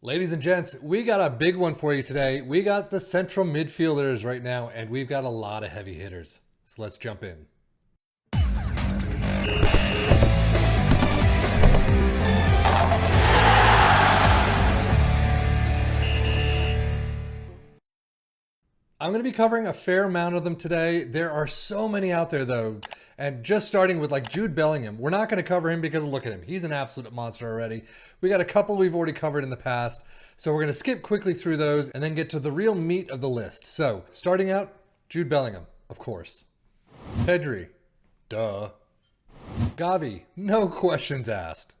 Ladies and gents, we got a big one for you today. We got the central midfielders right now, and we've got a lot of heavy hitters. So let's jump in. I'm going to be covering a fair amount of them today. There are so many out there though. And just starting with like Jude Bellingham. We're not going to cover him because look at him. He's an absolute monster already. We got a couple we've already covered in the past. So we're going to skip quickly through those and then get to the real meat of the list. So starting out, Jude Bellingham, of course. Pedri, duh. Gavi, no questions asked.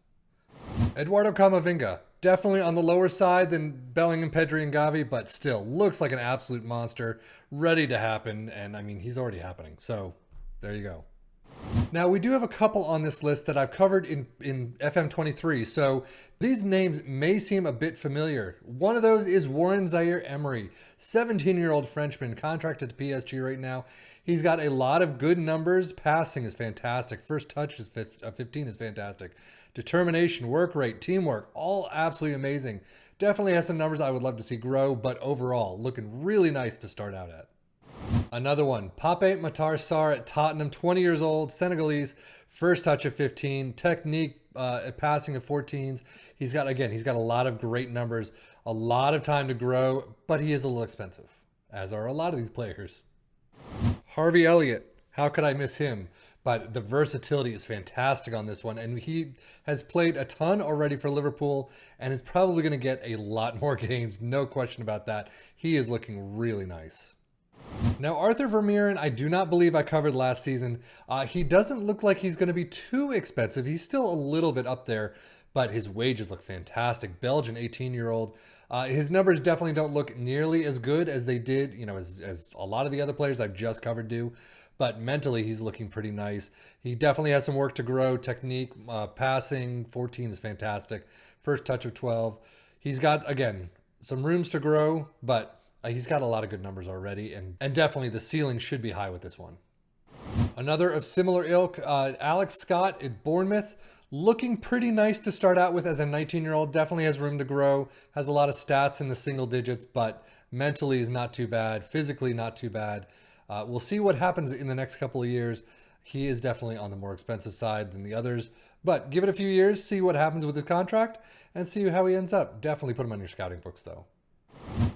Eduardo Camavinga, definitely on the lower side than Bellingham, Pedri, and Gavi, but still looks like an absolute monster, ready to happen. And I mean, he's already happening. So there you go. Now, we do have a couple on this list that I've covered in FM23, so these names may seem a bit familiar. One of those is Warrenzier Emery, 17-year-old Frenchman, contracted to PSG right now. He's got a lot of good numbers. Passing is fantastic. First touch is 15 is fantastic. Determination, work rate, teamwork, all absolutely amazing. Definitely has some numbers I would love to see grow, but overall, looking really nice to start out at. Another one, Pape Mahou at Tottenham, 20 years old, Senegalese, first touch of 15, technique, passing of 14s. He's got a lot of great numbers, a lot of time to grow, but he is a little expensive, as are a lot of these players. Harvey Elliott, how could I miss him? But the versatility is fantastic on this one, and he has played a ton already for Liverpool and is probably going to get a lot more games, no question about that. He is looking really nice. Now, Arthur Vermeeren, I do not believe I covered last season. He doesn't look like he's going to be too expensive. He's still a little bit up there, but his wages look fantastic. Belgian 18-year-old. His numbers definitely don't look nearly as good as they did, as a lot of the other players I've just covered do. But mentally, he's looking pretty nice. He definitely has some work to grow. Technique, passing, 14 is fantastic. First touch of 12. He's got, again, some rooms to grow, but he's got a lot of good numbers already, and definitely the ceiling should be high with this one. Another of similar ilk, Alex Scott at Bournemouth, looking pretty nice to start out with as a 19-year-old. Definitely has room to grow, has a lot of stats in the single digits, but mentally is not too bad, physically not too bad. We'll see what happens in the next couple of years. He is definitely on the more expensive side than the others, but give it a few years, see what happens with his contract, and see how he ends up. Definitely put him on your scouting books, though.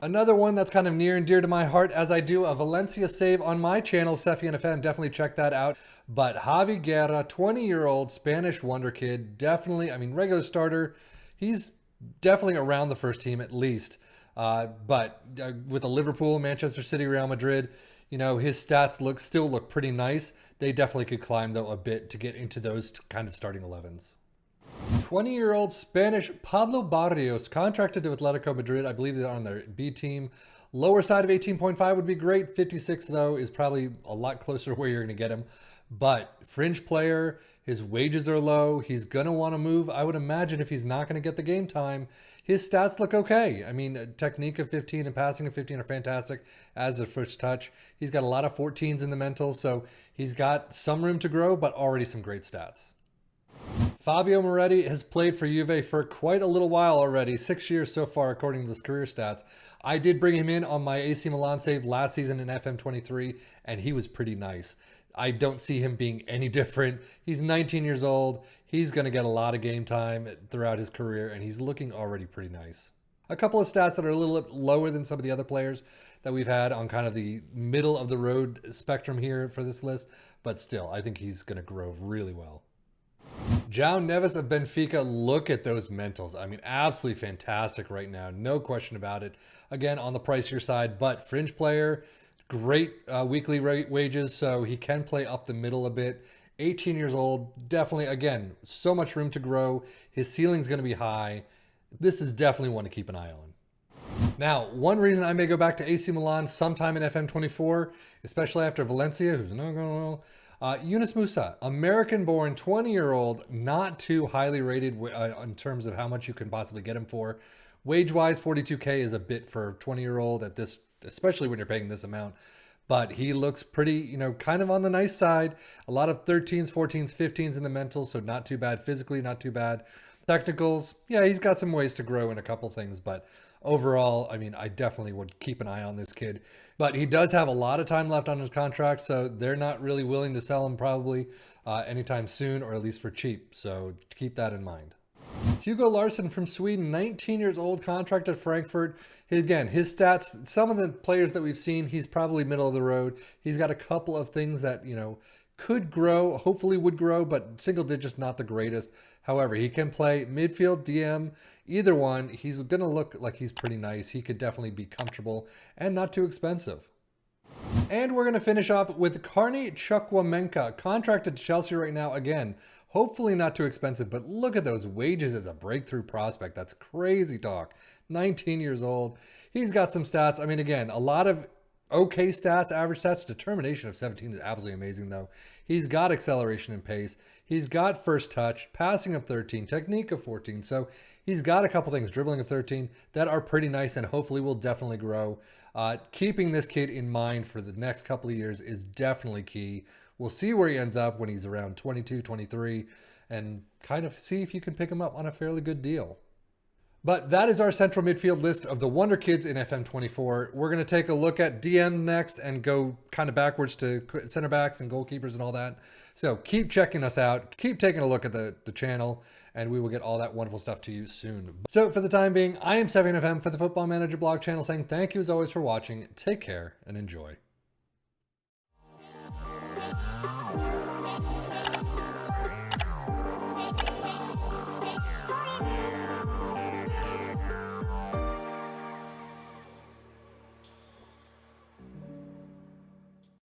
Another one that's kind of near and dear to my heart, as I do a Valencia save on my channel, Sefian FM, definitely check that out. But Javi Garcia, 20-year-old Spanish Wonderkid, definitely, regular starter. He's definitely around the first team at least. But with a Liverpool, Manchester City, Real Madrid, his stats still look pretty nice. They definitely could climb, though, a bit to get into those kind of starting 11s. 20-year-old Spanish Pablo Baros, contracted to Atletico Madrid. I believe they're on their B team. Lower side of 18.5 would be great. 56, though, is probably a lot closer to where you're going to get him. But fringe player, his wages are low. He's going to want to move. I would imagine if he's not going to get the game time, his stats look okay. Technique of 15 and passing of 15 are fantastic as a first touch. He's got a lot of 14s in the mental, so he's got some room to grow, but already some great stats. Fabio Moretti has played for Juve for quite a little while already, 6 years so far according to his career stats. I did bring him in on my AC Milan save last season in FM23, and he was pretty nice. I don't see him being any different. He's 19 years old. He's going to get a lot of game time throughout his career, and he's looking already pretty nice. A couple of stats that are a little bit lower than some of the other players that we've had on kind of the middle of the road spectrum here for this list, but still, I think he's going to grow really well. João Nevas of Benfica, look at those mentals. Absolutely fantastic right now. No question about it. Again, on the pricier side, but fringe player, great weekly wages, so he can play up the middle a bit. 18 years old, definitely, again, so much room to grow. His ceiling's going to be high. This is definitely one to keep an eye on. Now, one reason I may go back to AC Milan sometime in FM24, especially after Valencia, who's not going well, Yunus Musa, American-born, 20-year-old, not too highly rated in terms of how much you can possibly get him for. Wage-wise, 42K is a bit for a 20-year-old at this, especially when you're paying this amount. But he looks pretty, kind of on the nice side. A lot of 13s, 14s, 15s in the mental, so not too bad physically, not too bad. Technicals, yeah, he's got some ways to grow in a couple things, but overall, I mean, I definitely would keep an eye on this kid. But he does have a lot of time left on his contract, so they're not really willing to sell him probably anytime soon, or at least for cheap. So keep that in mind. Hugo Larsson from Sweden, 19 years old, contract at Frankfurt. Again, his stats, some of the players that we've seen, he's probably middle of the road. He's got a couple of things that, could grow, hopefully would grow, but single digits not the greatest. However, he can play midfield, DM, either one. He's going to look like he's pretty nice. He could definitely be comfortable and not too expensive. And we're going to finish off with Carney Chukwuemeka, contracted to Chelsea right now. Again, hopefully not too expensive, but look at those wages as a breakthrough prospect. That's crazy talk. 19 years old. He's got some stats. I mean, again, a lot of okay stats, average stats. Determination of 17 is absolutely amazing, though. He's got acceleration and pace. He's got first touch, passing of 13, technique of 14. So he's got a couple things, dribbling of 13, that are pretty nice and hopefully will definitely grow. Keeping this kid in mind for the next couple of years is definitely key. We'll see where he ends up when he's around 22, 23, and kind of see if you can pick him up on a fairly good deal. But that is our central midfield list of the Wonderkids in FM24. We're going to take a look at DM next and go kind of backwards to center backs and goalkeepers and all that. So keep checking us out. Keep taking a look at the channel, and we will get all that wonderful stuff to you soon. So for the time being, I am 7FM for the Football Manager blog channel saying thank you as always for watching. Take care and enjoy.